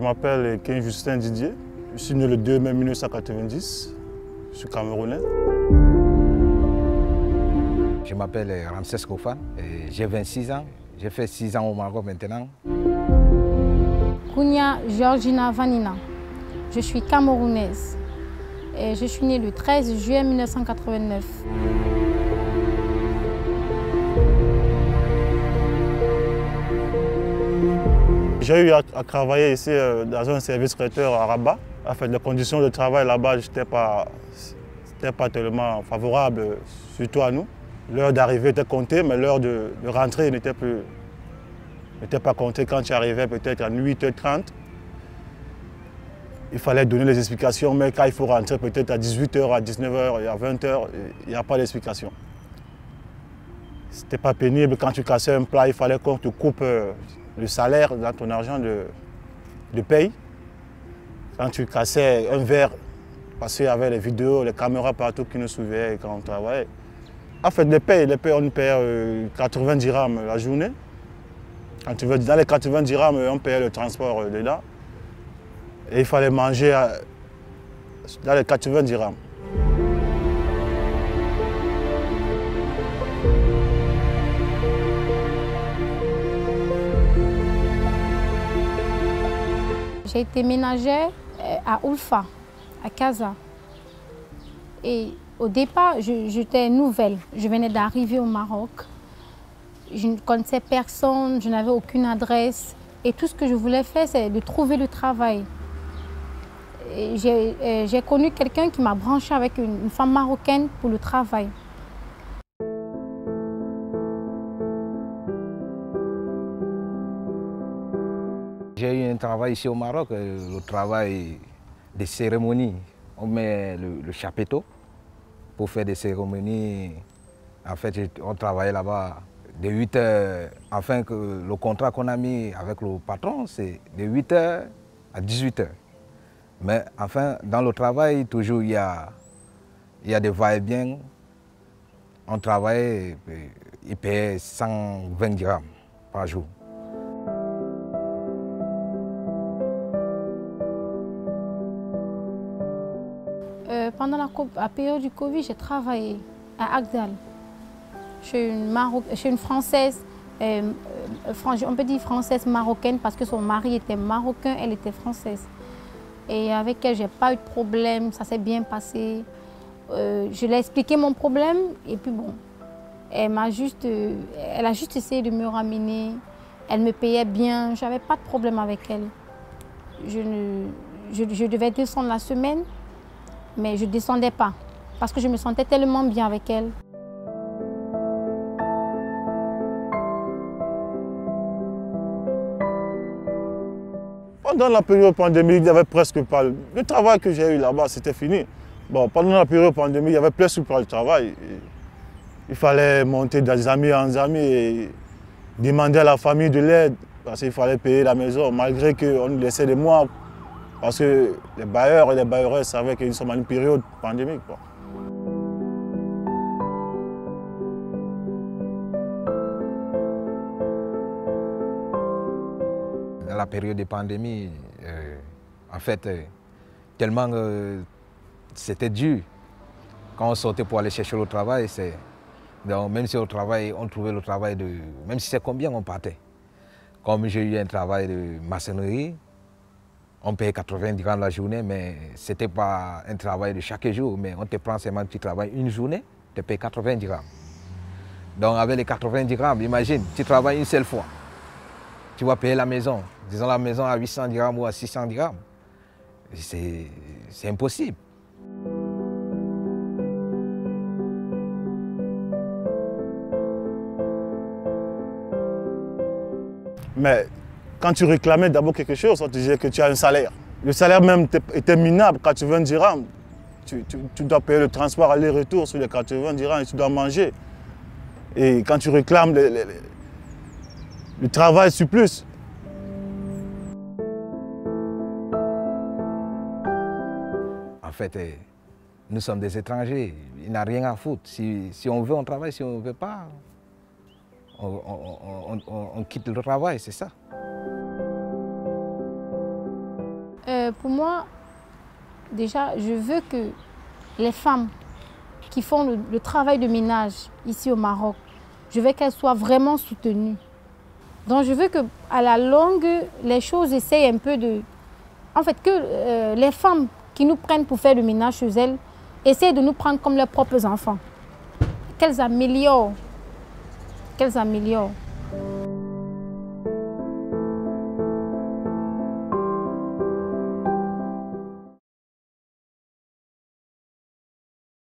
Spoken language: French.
m'appelle Ken Justin Didier. Je suis né le 2 mai 1990. Je suis camerounais. Je m'appelle Ramsès Kofan, j'ai 26 ans. J'ai fait 6 ans au Maroc maintenant. Kounia Georgina Vanina. Je suis camerounaise. Et je suis née le 13 juillet 1989. J'ai eu à travailler ici dans un service traiteur à Rabat. En fait, les conditions de travail là-bas n'étaient pas tellement favorables, surtout à nous. L'heure d'arrivée était comptée, mais l'heure de rentrée n'était pas comptée. Quand tu arrivais peut-être à 8h30, il fallait donner les explications, mais quand il faut rentrer peut-être à 18h, à 19h et à 20h, il n'y a pas d'explication. C'était pas pénible. Quand tu cassais un plat, il fallait qu'on te coupe le salaire dans ton argent de paye. Quand tu cassais un verre, parce qu'il y avait les vidéos, les caméras partout qui nous suivaient quand on travaillait. En fait, les payes, on paye 80 dirhams la journée. Dans les 80 dirhams, on payait le transport dedans. Et il fallait manger dans les 80 dirhams. J'ai été ménagère à Ulfa, à Casa. Et au départ, j'étais nouvelle. Je venais d'arriver au Maroc. Je ne connaissais personne, je n'avais aucune adresse. Et tout ce que je voulais faire, c'est de trouver le travail. J'ai connu quelqu'un qui m'a branché avec une femme marocaine pour le travail. J'ai eu un travail ici au Maroc, le travail des cérémonies. On met le chapiteau pour faire des cérémonies. En fait, on travaillait là-bas de 8h, enfin que le contrat qu'on a mis avec le patron, c'est de 8h à 18h. Mais enfin, dans le travail, toujours il y a des va-et-vient. On travaille, il paye 120 dirhams par jour. Pendant la période du Covid, j'ai travaillé à Agdal. Je suis une Française, on peut dire française marocaine parce que son mari était marocain, elle était française. Et avec elle, je n'ai pas eu de problème, ça s'est bien passé. Je lui ai expliqué mon problème et puis bon, elle a juste essayé de me ramener. Elle me payait bien, je n'avais pas de problème avec elle. Je devais descendre la semaine, mais je ne descendais pas parce que je me sentais tellement bien avec elle. Pendant la période pandémique, il n'y avait presque pas... Le travail que j'ai eu là-bas, c'était fini. Bon, pendant la période pandémique, il n'y avait presque pas le travail. Il fallait monter des amis en amis et demander à la famille de l'aide parce qu'il fallait payer la maison, malgré qu'on nous laissait des mois. Parce que les bailleurs et les bailleuresses savaient qu'ils sont en une période pandémique. Dans la période de pandémie, en fait, tellement c'était dur. Quand on sortait pour aller chercher le travail, donc, même si au travail, on trouvait le travail même si c'est combien, on partait. Comme j'ai eu un travail de maçonnerie, on payait 80 dirhams la journée, mais ce n'était pas un travail de chaque jour, mais on te prend seulement, tu travailles une journée, tu payes 80 dirhams. Donc avec les 80 dirhams, imagine, tu travailles une seule fois. Tu vas payer la maison, disons la maison à 800 dirhams ou à 600 dirhams. C'est impossible. Mais quand tu réclamais d'abord quelque chose, on te disait que tu as un salaire. Le salaire même était minable, 80 dirhams. Tu dois payer le transport aller-retour sur les 80 dirhams et tu dois manger. Et quand tu réclames le travail surplus, en fait, nous sommes des étrangers, il n'a rien à foutre. Si on veut, on travaille, si on ne veut pas, on quitte le travail, c'est ça. Pour moi, déjà, je veux que les femmes qui font le travail de ménage ici au Maroc, je veux qu'elles soient vraiment soutenues. Donc je veux qu'à la longue, les choses essayent un peu de... En fait, que les femmes qui nous prennent pour faire le ménage chez elles, essayent de nous prendre comme leurs propres enfants. Qu'elles améliorent. Qu'elles améliorent.